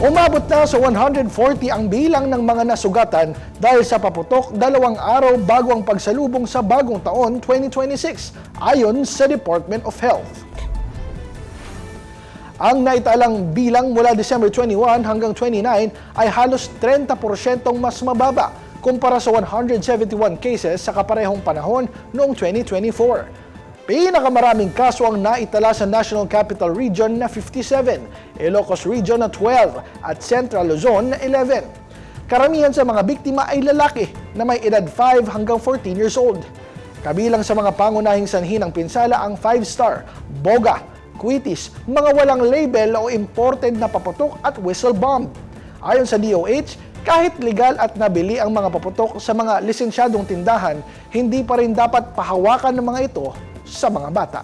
Umabot na sa 140 ang bilang ng mga nasugatan dahil sa paputok 2 araw bago ang pagsalubong sa bagong taon 2026, ayon sa Department of Health. Ang naitalang bilang mula December 21 hanggang 29 ay halos 30% mas mababa kumpara sa 171 cases sa kaparehong panahon noong 2024. Pinakamaraming kaso ang naitala sa National Capital Region na 57, Ilocos Region na 12 at Central Luzon na 11. Karamihan sa mga biktima ay lalaki na may edad 5 hanggang 14 years old. Kabilang sa mga pangunahing sanhi ng pinsala ang 5-star, boga, quitis, mga walang label o imported na paputok at whistle bomb. Ayon sa DOH, kahit legal at nabili ang mga paputok sa mga lisensyadong tindahan, hindi pa rin dapat pahawakan ng mga ito sa mga bata.